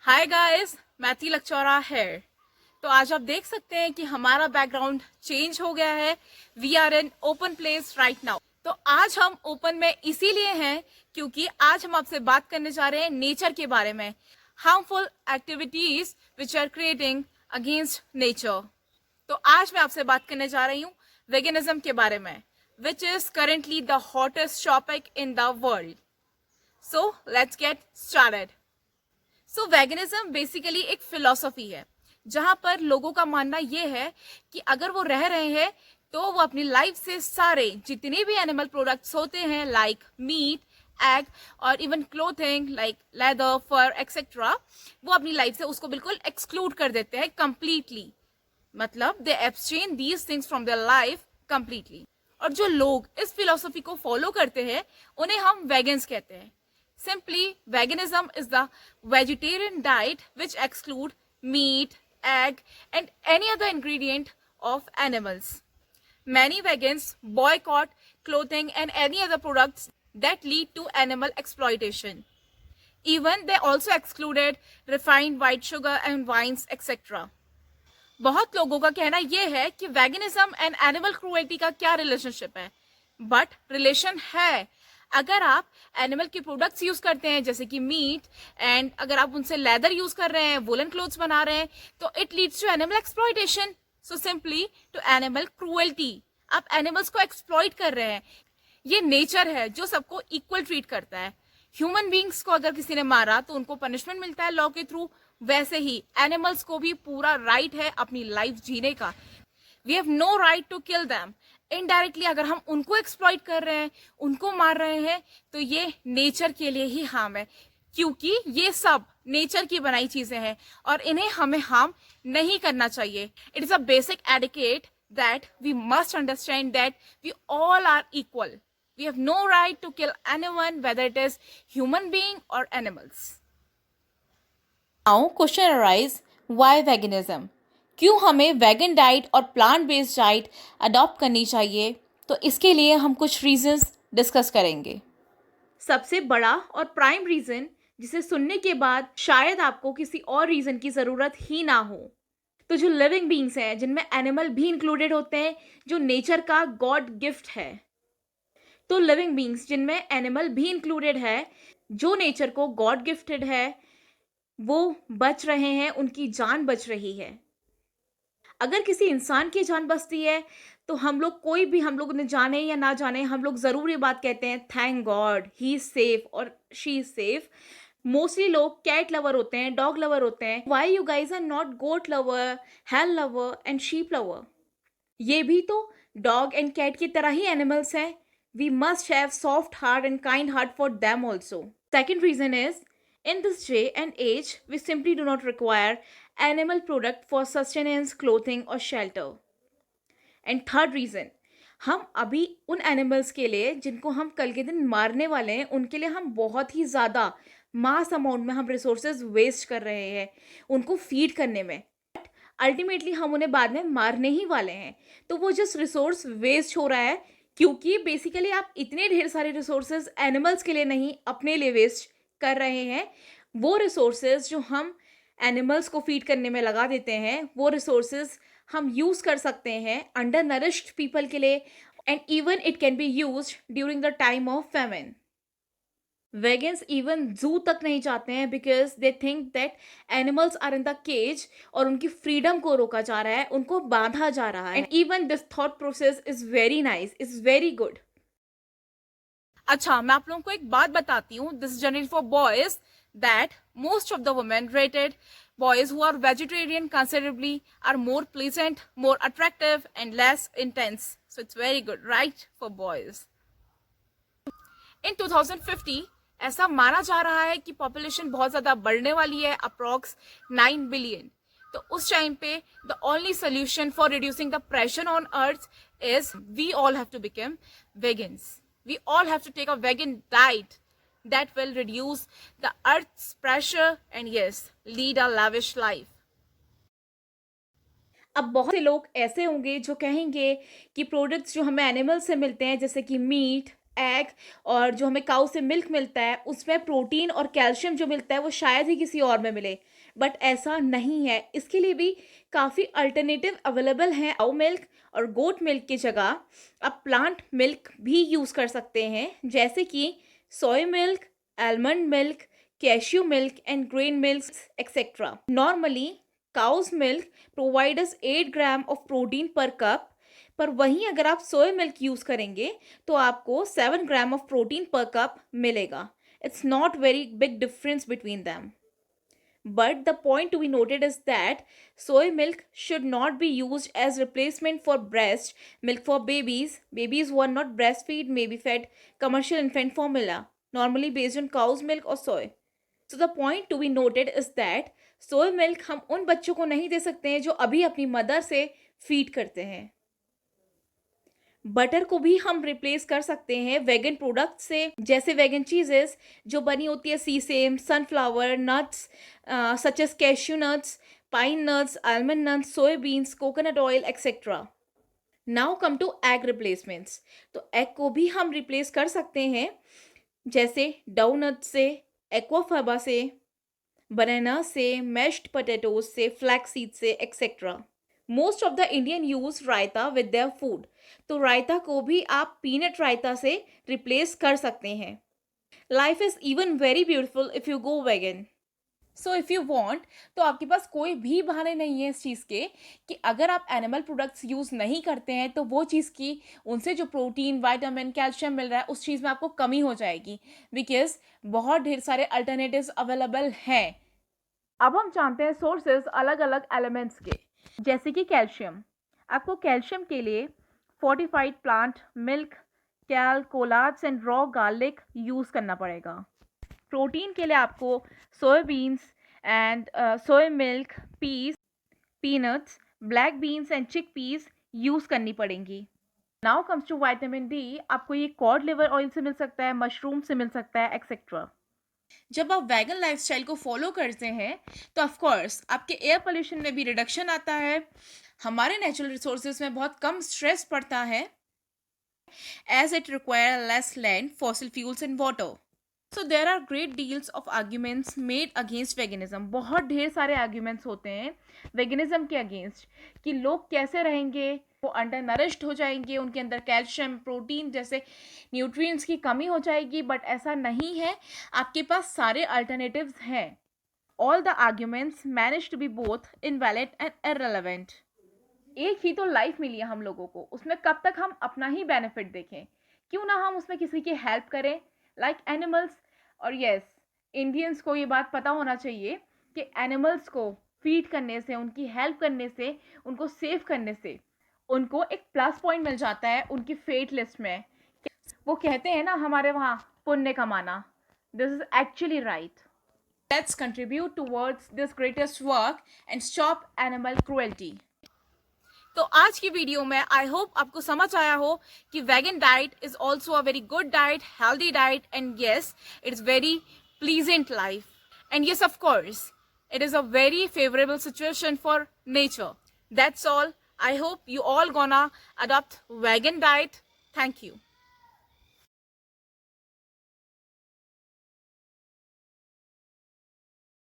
Hi guys, मैथी लक्चौरा है। तो आज आप देख सकते हैं कि हमारा बैकग्राउंड चेंज हो गया है। We are in open place right now. तो आज हम ओपन में इसीलिए हैं क्योंकि आज हम आपसे बात करने जा रहे हैं नेचर के बारे में, harmful activities which are creating against nature. तो आज मैं आपसे बात करने जा रही हूँ वेगनिज्म के बारे में, which is currently the hottest topic in the world. So let's get started. So veganism basically एक फिलॉसफी है जहां पर लोगों का मानना यह है कि अगर वो रह रहे हैं तो वो अपनी लाइफ से सारे जितने भी एनिमल प्रोडक्ट्स होते हैं लाइक मीट, एग और इवन क्लोथिंग लाइक लेदर, फर एक्सेट्रा, वो अपनी लाइफ से उसको बिल्कुल एक्सक्लूड कर देते हैं कंप्लीटली। मतलब they abstain these things from their life completely. और जो लोग इस फिलॉसफी को फॉलो करते हैं उन्हें हम वेगन्स कहते हैं। Simply, veganism is the vegetarian diet which exclude meat, egg, and any other ingredient of animals. Many vegans boycott clothing and any other products that lead to animal exploitation. Even they also excluded refined white sugar and wines, etc. बहुत लोगों का कहना यह है कि veganism and animal cruelty का क्या relationship है, बट रिलेशन है। अगर आप एनिमल के प्रोडक्ट्स यूज करते हैं जैसे कि मीट, एंड अगर आप उनसे लेदर यूज कर रहे हैं, वुलन क्लोथ्स बना रहे हैं, तो it leads to animal exploitation, so simply to animal cruelty. आप एनिमल्स को एक्सप्लॉइट कर रहे हैं। ये नेचर है जो सबको इक्वल ट्रीट करता है। ह्यूमन बींग्स को अगर किसी ने मारा तो उनको पनिशमेंट मिलता है लॉ के थ्रू, वैसे ही एनिमल्स को भी पूरा राइट है अपनी लाइफ जीने का। We have no right to kill them. Indirectly अगर हम उनको एक्सप्लॉइट कर रहे हैं, उनको मार रहे हैं, तो ये नेचर के लिए ही हार्म है, क्योंकि ये सब नेचर की बनाई चीजें हैं और इन्हें हमें हार्म नहीं करना चाहिए। It is a basic etiquette that we must understand that we all are equal. We have no right to kill anyone, whether it is human being or animals. Now, question arise, why veganism? क्यों हमें vegan diet और plant based diet adopt करनी चाहिए? तो इसके लिए हम कुछ रीजंस डिस्कस करेंगे। सबसे बड़ा और प्राइम रीजन जिसे सुनने के बाद शायद आपको किसी और रीजन की जरूरत ही ना हो, तो जो लिविंग बींग्स हैं जिनमें एनिमल भी इंक्लूडेड होते हैं, जो नेचर का गॉड गिफ्ट है, तो लिविंग बींग्स जिनमें एनिमल भी इंक्लूडेड है, जो नेचर को गॉड गिफ्टेड है, वो बच रहे हैं, उनकी जान बच रही है। अगर किसी इंसान की जान बचती है तो हम लोग, कोई भी, हम लोग ने जाने या ना जाने, हम लोग ज़रूर ये बात कहते हैं thank God he is safe और शी इज सेफ। मोस्टली लोग कैट लवर होते हैं, डॉग लवर होते हैं। Why you guys are not goat lover, hell lover and sheep lover? ये भी तो डॉग एंड कैट की तरह ही एनिमल्स हैं। We must have soft heart and kind heart for them also. Second reason is, in this day and age, we simply do not require animal product for sustenance, clothing or shelter. And third reason, हम अभी उन animals के लिए जिनको हम कल के दिन मारने वाले हैं, उनके लिए हम बहुत ही ज़्यादा मास अमाउंट में हम रिसोर्सेज वेस्ट कर रहे हैं उनको फीड करने में। अल्टीमेटली हम उन्हें बाद में मारने ही वाले हैं, तो वो जस्ट रिसोर्स वेस्ट हो रहा है, क्योंकि बेसिकली आप इतने ढेर सारे रिसोर्सेज एनिमल्स के लिए नहीं, अपने लिए वेस्ट कर रहे हैं। वो रिसोर्सेज जो हम एनिमल्स को फीड करने में लगा देते हैं, वो रिसोर्सेज हम यूज़ कर सकते हैं अंडर नरिश्ड पीपल के लिए, and even it can be used during the time of famine. Vegans even zoo तक नहीं जाते हैं because they think that animals are in the cage और उनकी फ्रीडम को रोका जा रहा है, उनको बांधा जा रहा है। And even this thought process is very nice, is very good. अच्छा, मैं आप लोगों को एक बात बताती हूँ, this generally for boys, that most of the women rated boys who are vegetarian considerably are more pleasant, more attractive and less intense. So it's very good, right, for boys. In 2050 ऐसा माना जा रहा है कि population बहुत ज़्यादा बढ़ने वाली है, अप्रॉक्स 9 बिलियन। तो उस टाइम पे the only solution for reducing the pressure on earth is we all have to become vegans. We all have to take a vegan diet that will reduce the earth's pressure and yes, lead a lavish life. अब बहुत से लोग ऐसे होंगे जो कहेंगे कि products जो हमें एनिमल से मिलते हैं जैसे कि मीट, एग और जो हमें काऊ से मिल्क मिलता है उसमें प्रोटीन और कैल्शियम जो मिलता है वो शायद ही किसी और में मिले, बट ऐसा नहीं है। इसके लिए भी काफ़ी अल्टरनेटिव अवेलेबल हैं। काऊ मिल्क और गोट मिल्क की जगह आप प्लांट मिल्क भी यूज़ कर सकते हैं, जैसे कि soy milk, almond milk, cashew milk and grain milk etcetera. Normally cows milk provide us 8 gram of protein per cup, पर वहीं अगर आप सोया मिल्क यूज़ करेंगे तो आपको 7 ग्राम ऑफ प्रोटीन पर कप मिलेगा। It's not very big difference between them. But the point to be noted is that soy milk should not be used as replacement for breast milk for babies. Babies who are not breastfeed may be fed commercial infant formula, normally based on cow's milk or soy. So the point to be noted is that soy milk हम उन बच्चों को नहीं दे सकते हैं जो अभी अपनी मदर से फीड करते हैं। बटर को भी हम रिप्लेस कर सकते हैं वेगन प्रोडक्ट से, जैसे वेगन चीजेस जो बनी होती है sesame, sunflower, nuts such as cashew nuts, pine nuts, almond nuts, soyabeans, coconut oil etcetera. Now come to egg replacements. तो एग को भी हम रिप्लेस कर सकते हैं, जैसे डाउ नट से, एक्वाफाबा से, बनाना से, मैश्ड पोटैटोज से, फ्लैक्स सीड से etcetera. Most of the Indian use raita with their food. तो रायता को भी आप पीनट रायता से रिप्लेस कर सकते हैं। Life is even very beautiful if you go vegan. So if you want, तो आपके पास कोई भी बहाने नहीं है इस चीज़ के कि अगर आप एनिमल प्रोडक्ट्स यूज़ नहीं करते हैं तो वो चीज़ की उनसे जो प्रोटीन, विटामिन, कैल्शियम मिल रहा है उस चीज़ में आपको कमी हो जाएगी, बिकॉज बहुत ढेर सारे अल्टरनेटिव्स अवेलेबल हैं। अब हम जानते हैं सोर्सेज अलग अलग एलिमेंट्स के, जैसे कि कैल्शियम। आपको कैल्शियम के लिए fortified plant milk, kale, collards and raw garlic use करना पड़ेगा। प्रोटीन के लिए आपको soybeans and soya milk, peas, peanuts, black beans and chick peas use करनी पड़ेंगी। Now comes to vitamin D. आपको ये कॉड लिवर ऑयल से मिल सकता है, मशरूम से मिल सकता है एक्सेट्रा। जब आप वैगन लाइफस्टाइल को फॉलो करते हैं तो ऑफ कोर्स आपके एयर पोल्यूशन में भी रिडक्शन आता है, हमारे नेचुरल रिसोर्सेज में बहुत कम स्ट्रेस पड़ता है, as it require less land, fossil fuels and water. So there are great deals of arguments made against veganism. बहुत ढेर सारे आर्ग्यूमेंट्स होते हैं वेगनिज्म के अगेंस्ट कि लोग कैसे रहेंगे, वो अंडर नरिश्ड हो जाएंगे, उनके अंदर कैल्शियम, प्रोटीन जैसे न्यूट्रिएंट्स की कमी हो जाएगी, बट ऐसा नहीं है, आपके पास सारे अल्टरनेटिव्स हैं। All the arguments manage to be both invalid and irrelevant. एक ही तो लाइफ मिली है हम लोगों को, उसमें कब तक हम अपना ही बेनिफिट देखें? क्यों ना हम उसमें किसी की हेल्प करें, लाइक एनिमल्स। और यस, इंडियंस को ये बात पता होना चाहिए कि एनिमल्स को फीड करने से, उनकी हेल्प करने से, उनको सेव करने से उनको एक प्लस पॉइंट मिल जाता है उनकी फेट लिस्ट में। वो कहते हैं ना हमारे वहाँ पुण्य कमाना, this is actually right. Let's contribute towards this greatest work and stop animal cruelty. तो आज की वीडियो में आई होप आपको समझ आया हो कि vegan diet is also a very good diet, healthy diet, and yes it's very pleasant life, and yes of course it is a very favorable situation for nature. That's all. I hope you all gonna adopt vegan diet. Thank you.